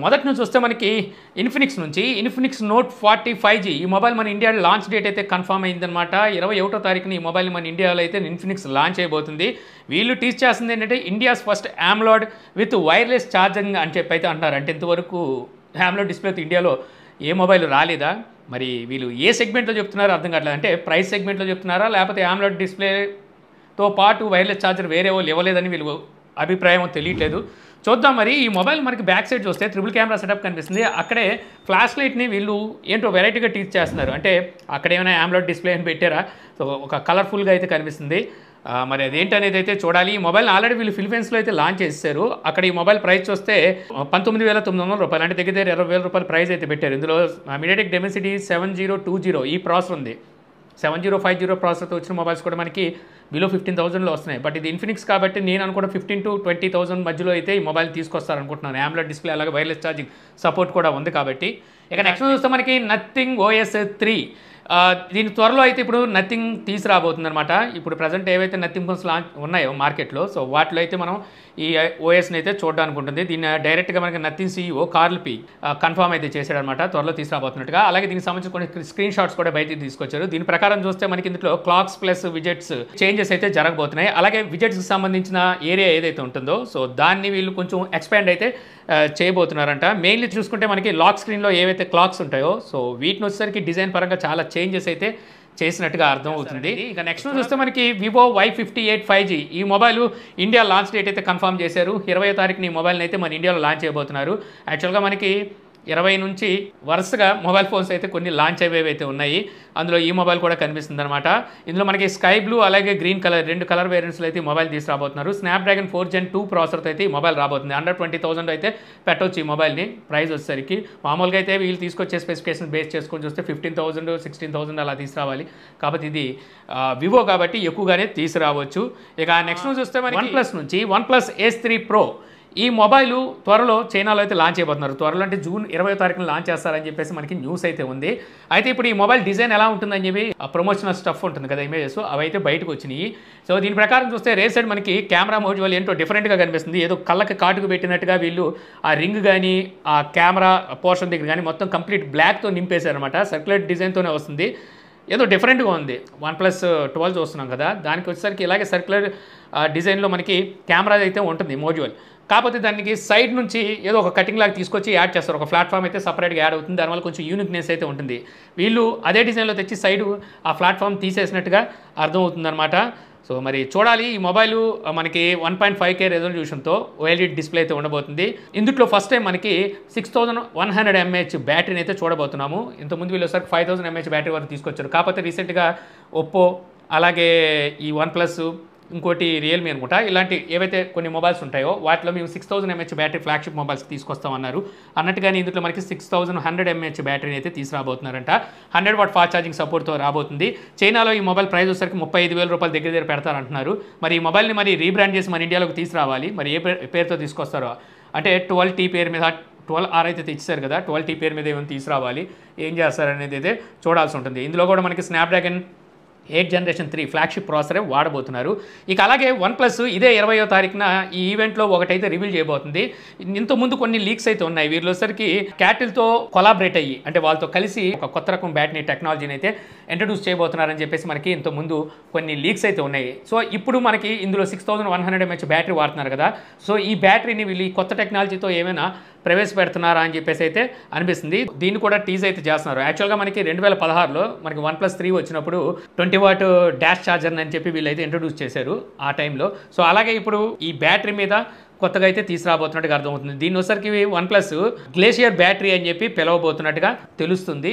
మొదటి నుంచి చూస్తే మనకి ఇన్ఫినిక్స్ నోట్ 40 5G ఈ మొబైల్ మన ఇండియా లాంచ్ డేట్ అయితే కన్ఫర్మ్ అయిందనమాట. 21వ తారీఖున ఈ మొబైల్ మన ఇండియాలో అయితే ఇన్ఫినిక్స్ లాంచ్ అయిపోతుంది. వీళ్ళు టీచ్ చేస్తుంది ఏంటంటే India's first AMOLED with wireless charging అని చెప్పి అయితే అంటున్నారు. అంటే ఇంతవరకు AMOLED డిస్ప్లే ఇండియాలో ఏ మొబైల్ రాలేదా, మరి వీళ్ళు ఏ సెగ్మెంట్లో చెప్తున్నారో అర్థం కావట్లేదు. అంటే ప్రైస్ సెగ్మెంట్లో చెప్తున్నారా, లేకపోతే AMOLED డిస్ప్లేతో పాటు వైర్లెస్ ఛార్జర్ వేరే వాళ్ళు ఇవ్వలేదని వీళ్ళు అభిప్రాయం తెలియట్లేదు. చూద్దాం. మరి ఈ మొబైల్ మనకి బ్యాక్ సైడ్ చూస్తే ట్రిపుల్ కెమెరా సెటప్ కనిపిస్తుంది. అక్కడే ఫ్లాష్ లైట్ని వీళ్ళు ఏంటో వెరైటీగా టీచ్ చేస్తున్నారు. అంటే అక్కడ ఏమైనా AMOLED డిస్ప్లే అని పెట్టారా, సో ఒక కలర్ఫుల్గా అయితే కనిపిస్తుంది. మరి అదేంటనేది అయితే చూడాలి. ఈ మొబైల్ ఆల్రెడీ వీళ్ళు ఫిలిపీన్స్లో అయితే లాంచ్ చేశారు. అక్కడ ఈ మొబైల్ ప్రైస్ చూస్తే 19,900 రూపాయలు, అంటే దగ్గర 20,000 రూపాయలు ప్రైస్ అయితే పెట్టారు. ఇందులో MediaTek Dimensity 7020 ఈ ప్రాసెసర్ ఉంది. 7050 ప్రాసెసర్తో వచ్చిన మొబైల్స్ కూడా మనకి బిలో 15,000లో వస్తున్నాయి. బట్ ఇది ఇన్ఫినిక్స్ కాబట్టి నేను అనుకుంటే 15,000 to 20,000 మధ్యలో అయితే ఈ మొబైల్ తీసుకొస్తారనుకుంటున్నాను. AMOLED డిస్ప్లే అలాగే వైర్లెస్ ఛార్జింగ్ సపోర్ట్ కూడా ఉంది కాబట్టి. ఇక నెక్స్ట్ చూస్తే మనకి నథింగ్ OS 3 దీని త్వరలో అయితే ఇప్పుడు నథింగ్ తీసుకురాబోతుంది అనమాట. ఇప్పుడు ప్రజెంట్ ఏవైతే నథింగ్ ఫోన్స్ లాంచ్ ఉన్నాయో మార్కెట్లో, సో వాటిలో అయితే మనం ఈ ఓఎస్ని అయితే చూడడానికి ఉంటుంది. దీన్ని డైరెక్ట్గా మనకి nothing CEO Carl Pei confirm అయితే చేశాడనమాట, త్వరలో తీసుకురాబోతున్నట్టుగా. అలాగే దీనికి సంబంధించి కొన్ని స్క్రీన్ షాట్స్ కూడా బయటికి తీసుకొచ్చారు. దీని ప్రకారం చూస్తే మనకి ఇందులో క్లాక్స్ ప్లస్ విజెట్స్ చేంజెస్ అయితే జరగబోతున్నాయి. అలాగే విజెట్స్కి సంబంధించిన ఏరియా ఏదైతే ఉంటుందో సో దాన్ని వీళ్ళు కొంచెం ఎక్స్పాండ్ అయితే చేయబోతున్నారంట. మెయిన్లీ చూసుకుంటే మనకి లాక్ స్క్రీన్లో ఏవైతే క్లాక్స్ ఉంటాయో సో వీటిని వచ్చేసరికి డిజైన్ పరంగా చాలా చేంజెస్ అయితే చేసినట్టుగా అర్థం అవుతుంది. ఇక నెక్స్ట్ చూస్తే మనకి వివో Y58 5G ఈ మొబైల్ ఇండియా లాంచ్ డేట్ అయితే కన్ఫర్మ్ చేశారు. 20వ తారీఖున ఈ మొబైల్ని అయితే మన ఇండియాలో లాంచ్ చేయబోతున్నారు. యాక్చువల్గా మనకి 20 నుంచి వరుసగా మొబైల్ ఫోన్స్ అయితే కొన్ని లాంచ్ అయ్యేవైతే ఉన్నాయి. అందులో ఈ మొబైల్ కూడా కనిపిస్తుంది అనమాట. ఇందులో మనకి స్కై బ్లూ అలాగే గ్రీన్ కలర్ 2 కలర్ వేరియంట్స్లో అయితే ఈ మొబైల్ తీసుకురాబోతున్నారు. స్నాప్డ్రాగన్ 4 Gen 2 ప్రాసెసర్తో అయితే ఈ మొబైల్ రాబోతుంది. 120,000 అయితే పెట్టవచ్చు ఈ మొబైల్ని. ప్రైస్ వచ్చేసరికి మామూలుగా అయితే వీళ్ళు తీసుకొచ్చే స్పెసిఫికేషన్ బేస్ చేసుకొని చూస్తే 15,000 16,000 అలా తీసుకురావాలి. కాబట్టి ఇది వివో కాబట్టి ఎక్కువగానే తీసుకురావచ్చు. ఇక నెక్స్ట్ చూస్తే మనకి OnePlus నుంచి OnePlus Ace 3 Pro ఈ మొబైల్ త్వరలో చైనాలో అయితే లాంచ్ అయిపోతున్నారు. త్వరలో అంటే జూన్ 20వ తారీఖున లాంచ్ చేస్తారని చెప్పేసి మనకి న్యూస్ అయితే ఉంది. అయితే ఇప్పుడు ఈ మొబైల్ డిజైన్ ఎలా ఉంటుందని చెప్పి ప్రమోషనల్ స్టఫ్ ఉంటుంది కదా, ఇమేజెస్ అవి అయితే బయటకు వచ్చినాయి. సో దీని ప్రకారం చూస్తే రేస్ సైడ్ మనకి కెమెరా మోడ్యూల్ ఏంటో డిఫరెంట్గా కనిపిస్తుంది. ఏదో కళ్ళకి కాటుకు పెట్టినట్టుగా వీళ్ళు ఆ రింగ్ కానీ ఆ కెమెరా పోర్షన్ దగ్గర కానీ మొత్తం కంప్లీట్ బ్లాక్తో నింపేశారనమాట. సర్క్యులర్ డిజైన్తోనే వస్తుంది. ఏదో డిఫరెంట్గా ఉంది. OnePlus 12 చూస్తున్నాం కదా, దానికి వచ్చేసరికి ఇలాగే సర్క్యులర్ డిజైన్లో మనకి కెమెరా అయితే ఉంటుంది మోడ్యూల్. కాకపోతే దానికి సైడ్ నుంచి ఏదో ఒక కటింగ్ లాగా తీసుకొచ్చి యాడ్ చేస్తారు. ఒక ప్లాట్ఫామ్ అయితే సపరేట్గా యాడ్ అవుతుంది. దానివల్ల కొంచెం యూనిక్నెస్ అయితే ఉంటుంది. వీళ్ళు అదే డిజైన్లో తెచ్చి సైడ్ ఆ ప్లాట్ఫామ్ తీసేసినట్టుగా అర్థమవుతుందన్నమాట. సో మరి చూడాలి. ఈ మొబైల్ మనకి 1.5K రెజల్యూషన్తో OLED డిస్ప్లే అయితే ఉండబోతుంది. ఇందులో ఫస్ట్ టైం మనకి 6100 mAh బ్యాటరీని అయితే చూడబోతున్నాము. ఇంతకుముందు వీళ్ళు ఒకసారి 5000 mAh బ్యాటరీ వరకు తీసుకొచ్చారు. కాకపోతే రీసెంట్గా ఒప్పో అలాగే ఈ OnePlus ఇంకోటి రియల్మీ అనుకుంటా ఇలాంటి ఏవైతే కొన్ని మొబైల్స్ ఉంటాయో వాటిలో మేము 6000 mAh బ్యాటరీ ఫ్లాగ్షిప్ మొబైల్స్ తీసుకొస్తామన్నారు. అన్నట్టుగానే ఇందులో మనకి 6100 mAh బ్యాటరీని అయితే తీసుకురాబోతున్నారంట. 100 వాట్ ఫాస్ట్ ఛార్జింగ్ సపోర్ట్తో రాబోతుంది. చైనాలో ఈ మొబైల్ ప్రైస్ వచ్చేసరికి 35,000 రూపాయలు దగ్గర పెడతారంటున్నారు. మరి ఈ మొబైల్ని మరి రీబ్రాండ్ చేసి మన ఇండియాలోకి తీసుకురావాలి. మరి ఏ పేరుతో తీసుకొస్తారో, అంటే 12T పేరు మీద 12R అయితే తెచ్చారు కదా, 12T పేరు మీద ఏమైనా తీసుకురావాలి. ఏం చేస్తారనేది అయితే చూడాల్సి ఉంటుంది. ఇందులో కూడా మనకి స్నాప్డ్రాగన్ 8 Generation 3 ఫ్లాగ్షిప్ ప్రాసెసరే వాడబోతున్నారు. ఇక అలాగే OnePlus ఇదే 20వ తారీఖున ఈ ఈవెంట్లో ఒకటైతే రివీల్ చేయబోతుంది. ఇంతకుముందు కొన్ని లీక్స్ అయితే ఉన్నాయి. వీళ్ళొసరికి క్యాటిల్తో కొలాబరేట్ అయ్యి అంటే వాళ్ళతో కలిసి ఒక కొత్త రకం బ్యాటరీ టెక్నాలజీని అయితే ఇంట్రడ్యూస్ చేయబోతున్నారని చెప్పేసి మనకి ఇంతకుముందు కొన్ని లీక్స్ అయితే ఉన్నాయి. సో ఇప్పుడు మనకి ఇందులో 6100 mAh బ్యాటరీ వాడుతున్నారు కదా, సో ఈ బ్యాటరీని వీళ్ళు ఈ కొత్త టెక్నాలజీతో ఏమైనా ప్రవేశపెడుతున్నారా అని చెప్పేసి అయితే అనిపిస్తుంది. దీన్ని కూడా టీజ్ అయితే చేస్తున్నారు. యాక్చువల్గా మనకి 2016లో మనకి OnePlus 3 వచ్చినప్పుడు 20 వాట్ డాష్ ఛార్జర్ అని చెప్పి వీళ్ళైతే ఇంట్రడ్యూస్ చేశారు ఆ టైంలో. సో అలాగే ఇప్పుడు ఈ బ్యాటరీ మీద కొత్తగా అయితే తీసుకురాబోతున్నట్టుగా అర్థమవుతుంది. దీని ఒకసారికి OnePlus గ్లేషియర్ బ్యాటరీ అని చెప్పి పిలవబోతున్నట్టుగా తెలుస్తుంది.